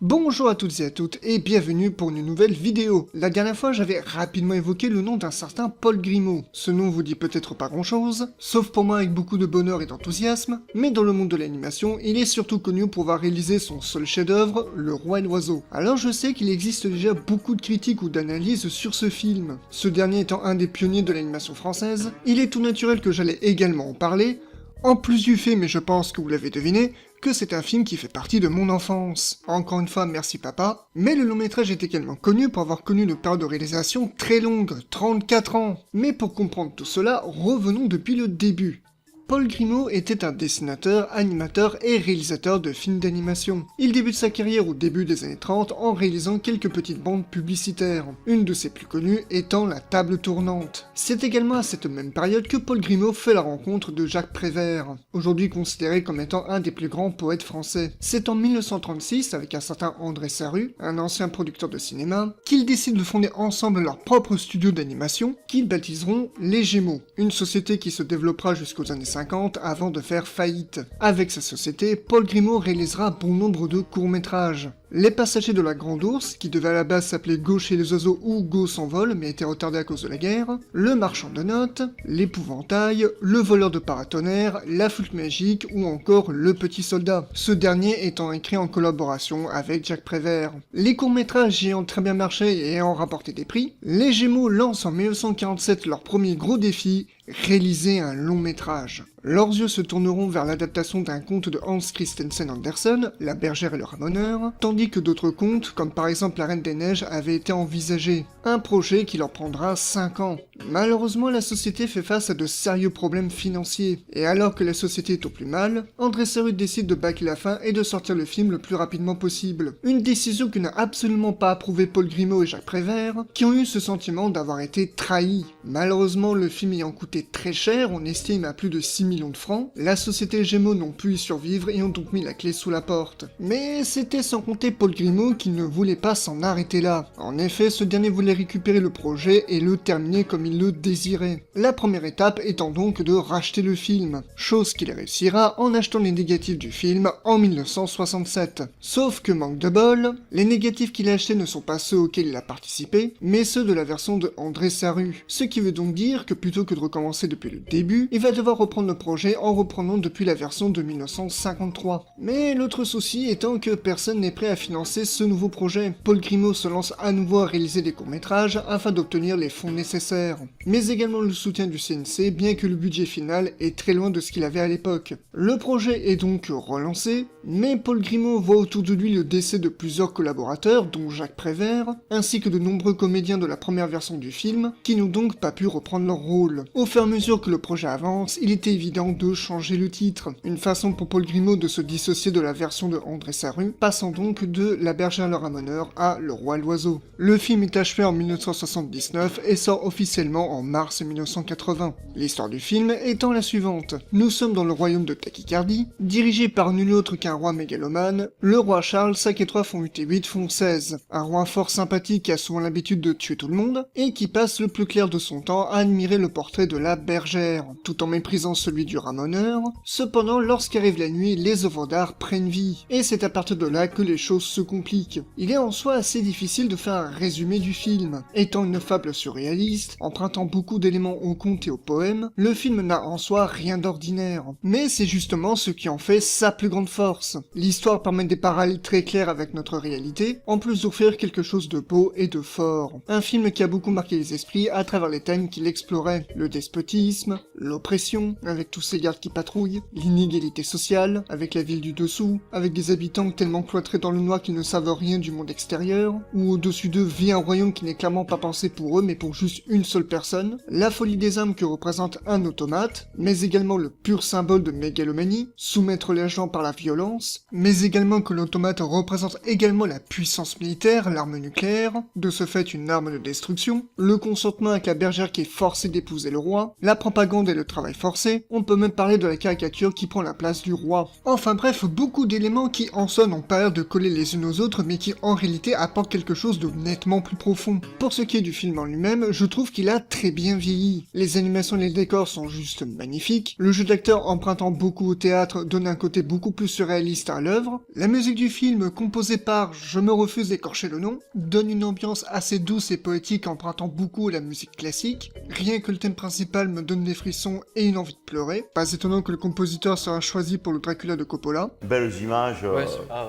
Bonjour à toutes et à toutes et bienvenue pour une nouvelle vidéo. La dernière fois j'avais rapidement évoqué le nom d'un certain Paul Grimaud. Ce nom vous dit peut-être pas grand chose, sauf pour moi avec beaucoup de bonheur et d'enthousiasme, mais dans le monde de l'animation, il est surtout connu pour avoir réalisé son seul chef-d'œuvre, Le Roi et l'Oiseau. Alors je sais qu'il existe déjà beaucoup de critiques ou d'analyses sur ce film. Ce dernier étant un des pionniers de l'animation française, il est tout naturel que j'allais également en parler, en plus du fait, mais je pense que vous l'avez deviné, que c'est un film qui fait partie de mon enfance. Encore une fois, merci papa. Mais le long métrage est également connu pour avoir connu une période de réalisation très longue, 34 ans. Mais pour comprendre tout cela, revenons depuis le début. Paul Grimaud était un dessinateur, animateur et réalisateur de films d'animation. Il débute sa carrière au début des années 30 en réalisant quelques petites bandes publicitaires, une de ses plus connues étant La Table Tournante. C'est également à cette même période que Paul Grimaud fait la rencontre de Jacques Prévert, aujourd'hui considéré comme étant un des plus grands poètes français. C'est en 1936, avec un certain André Sarrut, un ancien producteur de cinéma, qu'ils décident de fonder ensemble leur propre studio d'animation, qu'ils baptiseront Les Gémeaux, une société qui se développera jusqu'aux années 50 avant de faire faillite. Avec sa société, Paul Grimaud réalisera bon nombre de courts-métrages. Les Passagers de la Grande Ourse, qui devait à la base s'appeler Go chez les oiseaux ou Go s'envole, mais était retardé à cause de la guerre, Le Marchand de notes, L'Épouvantail, Le Voleur de Paratonnerre, La Flûte Magique ou encore Le Petit Soldat, ce dernier étant écrit en collaboration avec Jacques Prévert. Les courts-métrages ayant très bien marché et ayant rapporté des prix, les Gémeaux lancent en 1947 leur premier gros défi, réaliser un long métrage. Leurs yeux se tourneront vers l'adaptation d'un conte de Hans Christensen Andersen, La Bergère et le Ramoneur, tandis que d'autres contes, comme par exemple La Reine des Neiges, avaient été envisagés. Un projet qui leur prendra 5 ans. Malheureusement, la société fait face à de sérieux problèmes financiers, et alors que la société est au plus mal, André Sarrut décide de bâcler la fin et de sortir le film le plus rapidement possible. Une décision que n'a absolument pas approuvé Paul Grimaud et Jacques Prévert, qui ont eu ce sentiment d'avoir été trahis. Malheureusement, le film ayant coûté très cher, on estime à plus de 6 millions de francs, la société Gémeaux n'ont pu y survivre et ont donc mis la clé sous la porte. Mais c'était sans compter Paul Grimaud qui ne voulait pas s'en arrêter là. En effet, ce dernier voulait récupérer le projet et le terminer comme il le désirait. La première étape étant donc de racheter le film, chose qu'il réussira en achetant les négatifs du film en 1967. Sauf que manque de bol, les négatifs qu'il a achetés ne sont pas ceux auxquels il a participé, mais ceux de la version de André Sarrut. Ce qui veut donc dire que plutôt que de recommencer depuis le début, il va devoir reprendre le projet en reprenant depuis la version de 1953. Mais l'autre souci étant que personne n'est prêt à financer ce nouveau projet. Paul Grimaud se lance à nouveau à réaliser des courts-métrages afin d'obtenir les fonds nécessaires, mais également le soutien du CNC, bien que le budget final est très loin de ce qu'il avait à l'époque. Le projet est donc relancé, mais Paul Grimaud voit autour de lui le décès de plusieurs collaborateurs, dont Jacques Prévert, ainsi que de nombreux comédiens de la première version du film, qui n'ont donc pas pu reprendre leur rôle. Au fur et à mesure que le projet avance, il était évident de changer le titre, une façon pour Paul Grimaud de se dissocier de la version de André Sarrut, passant donc de La Bergère et le Ramoneur à Le Roi et l'Oiseau. Le film est achevé en 1979 et sort officiellement en mars 1980. L'histoire du film étant la suivante. Nous sommes dans le royaume de Tachycardie, dirigé par nul autre qu'un roi mégalomane, le roi Charles, 5 et 3 font 8 et 8 font 16. Un roi fort sympathique qui a souvent l'habitude de tuer tout le monde, et qui passe le plus clair de son temps à admirer le portrait de la bergère, tout en méprisant celui du ramoneur. Cependant, lorsqu'arrive la nuit, les œuvres d'art prennent vie, et c'est à partir de là que les choses se compliquent. Il est en soi assez difficile de faire un résumé du film. Étant une fable surréaliste, empruntant beaucoup d'éléments aux contes et aux poèmes, le film n'a en soi rien d'ordinaire. Mais c'est justement ce qui en fait sa plus grande force. L'histoire permet des parallèles très clairs avec notre réalité, en plus d'offrir quelque chose de beau et de fort. Un film qui a beaucoup marqué les esprits à travers les thèmes qu'il explorait. Le despotisme, l'oppression, avec tous ces gardes qui patrouillent, l'inégalité sociale, avec la ville du dessous, avec des habitants tellement cloîtrés dans le noir qu'ils ne savent rien du monde extérieur, où au-dessus d'eux vit un royaume qui n'est clairement pas pensé pour eux mais pour juste une seule personne, la folie des âmes que représente un automate, mais également le pur symbole de mégalomanie, soumettre les gens par la violence, mais également que l'automate représente également la puissance militaire, l'arme nucléaire, de ce fait une arme de destruction, le consentement avec la bergère qui est forcée d'épouser le roi, la propagande et le travail forcé, on peut même parler de la caricature qui prend la place du roi. Enfin bref, beaucoup d'éléments qui en soi n'ont pas l'air de coller les unes aux autres mais qui en réalité apportent quelque chose de nettement plus profond. Pour ce qui est du film en lui-même, je trouve qu'il a très bien vieilli. Les animations et les décors sont juste magnifiques, le jeu d'acteur empruntant beaucoup au théâtre donne un côté beaucoup plus surréaliste réaliste à l'œuvre. La musique du film, composée par, je me refuse d'écorcher le nom, donne une ambiance assez douce et poétique empruntant beaucoup à la musique classique. Rien que le thème principal me donne des frissons et une envie de pleurer. Pas étonnant que le compositeur sera choisi pour le Dracula de Coppola. Belles images,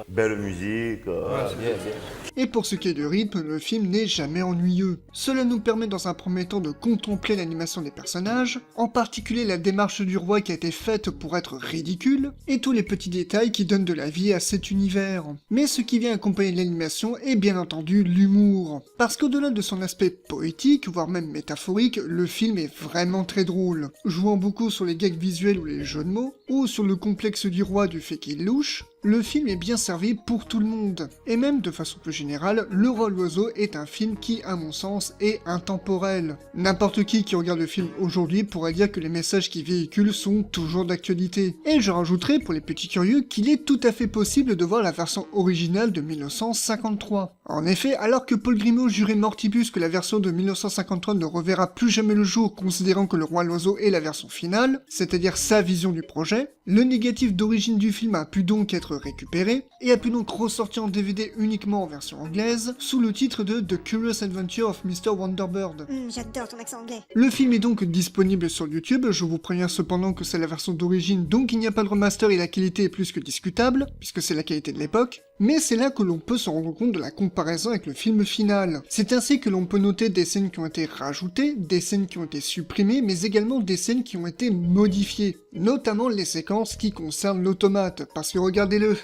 belle musique. Et pour ce qui est du rythme, le film n'est jamais ennuyeux. Cela nous permet dans un premier temps de contempler l'animation des personnages, en particulier la démarche du roi qui a été faite pour être ridicule, et tous les petits détails qui donnent de la vie à cet univers. Mais ce qui vient accompagner l'animation est bien entendu l'humour. Parce qu'au-delà de son aspect poétique, voire même métaphorique, le film est vraiment très drôle, jouant beaucoup sur les gags visuels ou les jeux de mots, ou sur le complexe du roi du fait qu'il louche. Le film est bien servi pour tout le monde. Et même de façon plus générale, Le Roi l'Oiseau est un film qui, à mon sens, est intemporel. N'importe qui regarde le film aujourd'hui pourrait dire que les messages qu'il véhicule sont toujours d'actualité. Et je rajouterai pour les petits curieux qu'il est tout à fait possible de voir la version originale de 1953. En effet, alors que Paul Grimaud jurait mortibus que la version de 1953 ne reverra plus jamais le jour considérant que Le Roi l'Oiseau est la version finale, c'est-à-dire sa vision du projet, le négatif d'origine du film a pu donc être récupéré, et a pu donc ressortir en DVD uniquement en version anglaise, sous le titre de The Curious Adventure of Mr. Wonderbird. J'adore ton accent anglais. Le film est donc disponible sur YouTube, je vous préviens cependant que c'est la version d'origine, donc il n'y a pas de remaster et la qualité est plus que discutable, puisque c'est la qualité de l'époque, mais c'est là que l'on peut se rendre compte de la comparaison avec le film final. C'est ainsi que l'on peut noter des scènes qui ont été rajoutées, des scènes qui ont été supprimées, mais également des scènes qui ont été modifiées, notamment les séquences qui concernent l'automate, parce que regardez-le,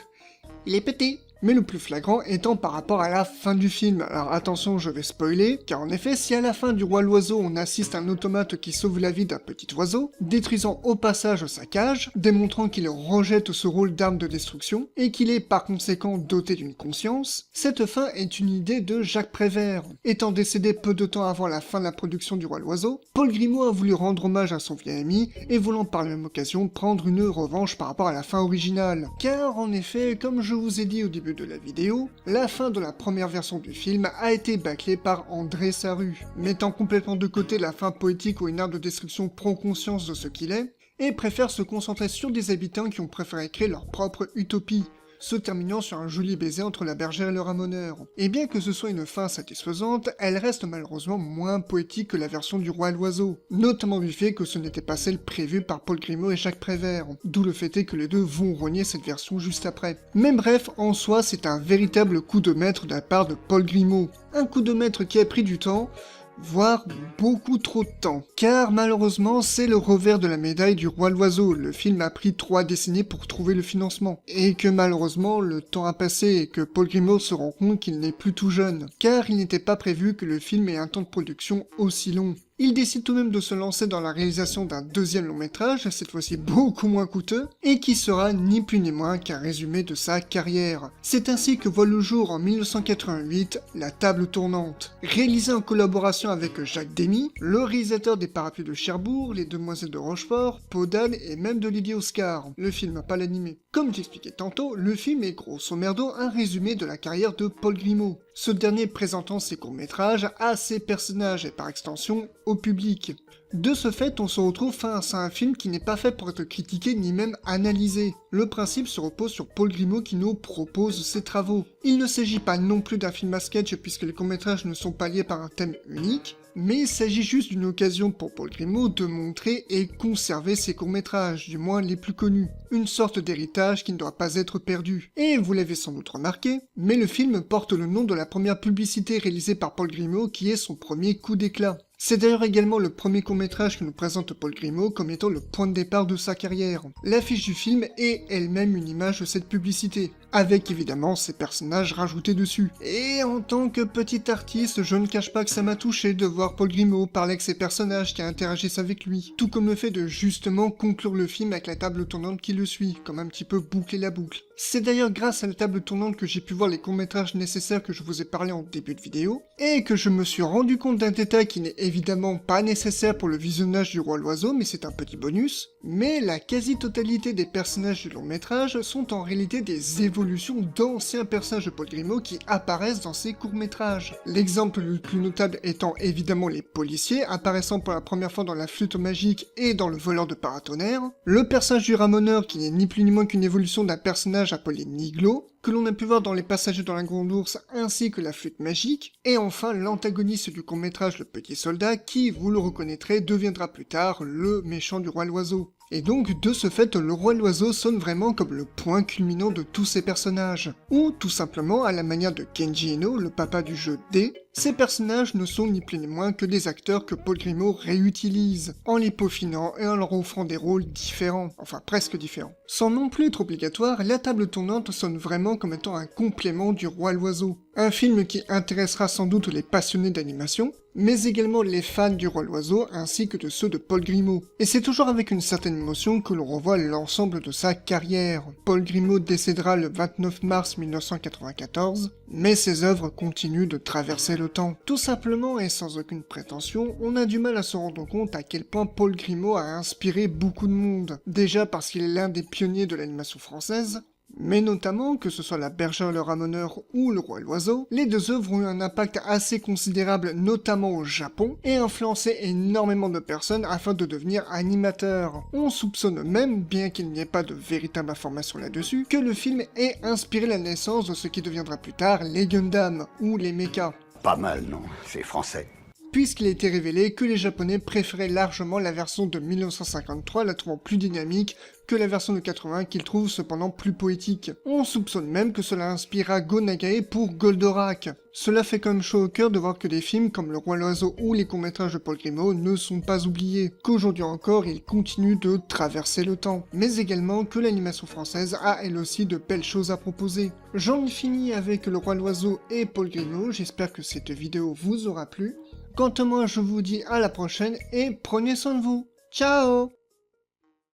il est pété. Mais le plus flagrant étant par rapport à la fin du film. Alors attention, je vais spoiler, car en effet, si à la fin du Roi l'Oiseau on assiste à un automate qui sauve la vie d'un petit oiseau, détruisant au passage sa cage, démontrant qu'il rejette ce rôle d'arme de destruction, et qu'il est par conséquent doté d'une conscience, cette fin est une idée de Jacques Prévert. Étant décédé peu de temps avant la fin de la production du Roi l'Oiseau, Paul Grimaud a voulu rendre hommage à son vieil ami, et voulant par la même occasion prendre une revanche par rapport à la fin originale. Car en effet, comme je vous ai dit au début de la vidéo, la fin de la première version du film a été bâclée par André Sarru, mettant complètement de côté la fin poétique où une arme de destruction prend conscience de ce qu'il est, et préfère se concentrer sur des habitants qui ont préféré créer leur propre utopie, se terminant sur un joli baiser entre la bergère et le ramoneur. Et bien que ce soit une fin satisfaisante, elle reste malheureusement moins poétique que la version du Roi l'Oiseau, notamment du fait que ce n'était pas celle prévue par Paul Grimaud et Jacques Prévert, d'où le fait est que les deux vont renier cette version juste après. Mais bref, en soi, c'est un véritable coup de maître de la part de Paul Grimaud. Un coup de maître qui a pris du temps, voire beaucoup trop de temps. Car malheureusement, c'est le revers de la médaille du Roi l'Oiseau, le film a pris 3 décennies pour trouver le financement. Et que malheureusement, le temps a passé et que Paul Grimaud se rend compte qu'il n'est plus tout jeune. Car il n'était pas prévu que le film ait un temps de production aussi long. Il décide tout de même de se lancer dans la réalisation d'un deuxième long métrage, cette fois-ci beaucoup moins coûteux, et qui sera ni plus ni moins qu'un résumé de sa carrière. C'est ainsi que voit le jour en 1988 La Table Tournante, réalisé en collaboration avec Jacques Demy, le réalisateur des Parapluies de Cherbourg, Les Demoiselles de Rochefort, Peau d'âne et même de Lily Oscar, le film pas l'animé. Comme j'expliquais tantôt, le film est grosso merdo un résumé de la carrière de Paul Grimaud, ce dernier présentant ses courts-métrages à ses personnages et par extension au public. De ce fait, on se retrouve face à un film qui n'est pas fait pour être critiqué ni même analysé. Le principe se repose sur Paul Grimaud qui nous propose ses travaux. Il ne s'agit pas non plus d'un film à sketch puisque les courts-métrages ne sont pas liés par un thème unique, mais il s'agit juste d'une occasion pour Paul Grimaud de montrer et conserver ses courts-métrages, du moins les plus connus. Une sorte d'héritage qui ne doit pas être perdu. Et vous l'avez sans doute remarqué, mais le film porte le nom de la première publicité réalisée par Paul Grimaud qui est son premier coup d'éclat. C'est d'ailleurs également le premier court-métrage que nous présente Paul Grimaud comme étant le point de départ de sa carrière. L'affiche du film est elle-même une image de cette publicité, avec évidemment ses personnages rajoutés dessus. Et en tant que petit artiste, je ne cache pas que ça m'a touché de voir Paul Grimaud parler avec ses personnages qui interagissent avec lui, tout comme le fait de justement conclure le film avec la table tournante qui le suit, comme un petit peu boucler la boucle. C'est d'ailleurs grâce à la table tournante que j'ai pu voir les courts-métrages nécessaires que je vous ai parlé en début de vidéo, et que je me suis rendu compte d'un détail qui n'est évidemment pas nécessaire pour le visionnage du Roi l'Oiseau, mais c'est un petit bonus, mais la quasi-totalité des personnages du long-métrage sont en réalité des évolutions l'évolution d'anciens personnages de Paul Grimaud qui apparaissent dans ses courts-métrages. L'exemple le plus notable étant évidemment les policiers, apparaissant pour la première fois dans La Flûte magique et dans Le voleur de paratonnerre, le personnage du ramoneur qui n'est ni plus ni moins qu'une évolution d'un personnage appelé Niglo, que l'on a pu voir dans Les Passagers dans la Grande Ourse ainsi que La Flûte magique, et enfin l'antagoniste du court-métrage Le Petit Soldat qui, vous le reconnaîtrez, deviendra plus tard le méchant du Roi l'Oiseau. Et donc, de ce fait, le Roi l'Oiseau sonne vraiment comme le point culminant de tous ces personnages. Ou, tout simplement, à la manière de Kenji Eno, le papa du jeu D, ces personnages ne sont ni plus ni moins que des acteurs que Paul Grimaud réutilise, en les peaufinant et en leur offrant des rôles différents, enfin presque différents. Sans non plus être obligatoire, La Table Tournante sonne vraiment comme étant un complément du Roi l'Oiseau. Un film qui intéressera sans doute les passionnés d'animation, mais également les fans du Roi l'Oiseau ainsi que de ceux de Paul Grimaud. Et c'est toujours avec une certaine émotion que l'on revoit l'ensemble de sa carrière. Paul Grimaud décédera le 29 mars 1994, mais ses œuvres continuent de traverser le temps. Tout simplement et sans aucune prétention, on a du mal à se rendre compte à quel point Paul Grimaud a inspiré beaucoup de monde. Déjà parce qu'il est l'un des pionniers de l'animation française, mais notamment, que ce soit La Bergère le Ramoneur ou Le Roi l'Oiseau, les deux œuvres ont eu un impact assez considérable, notamment au Japon, et influencé énormément de personnes afin de devenir animateurs. On soupçonne même, bien qu'il n'y ait pas de véritable information là-dessus, que le film ait inspiré la naissance de ce qui deviendra plus tard les Gundam, ou les mechas. Pas mal, non, c'est français. Puisqu'il a été révélé que les Japonais préféraient largement la version de 1953, la trouvant plus dynamique que la version de 80 qu'ils trouvent cependant plus poétique. On soupçonne même que cela inspira Go Nagae pour Goldorak. Cela fait quand même chaud au cœur de voir que des films comme Le Roi l'Oiseau ou les courts-métrages de Paul Grimaud ne sont pas oubliés, qu'aujourd'hui encore ils continuent de traverser le temps, mais également que l'animation française a elle aussi de belles choses à proposer. J'en ai fini avec Le Roi l'Oiseau et Paul Grimaud, j'espère que cette vidéo vous aura plu. Quant à moi, je vous dis à la prochaine et prenez soin de vous. Ciao!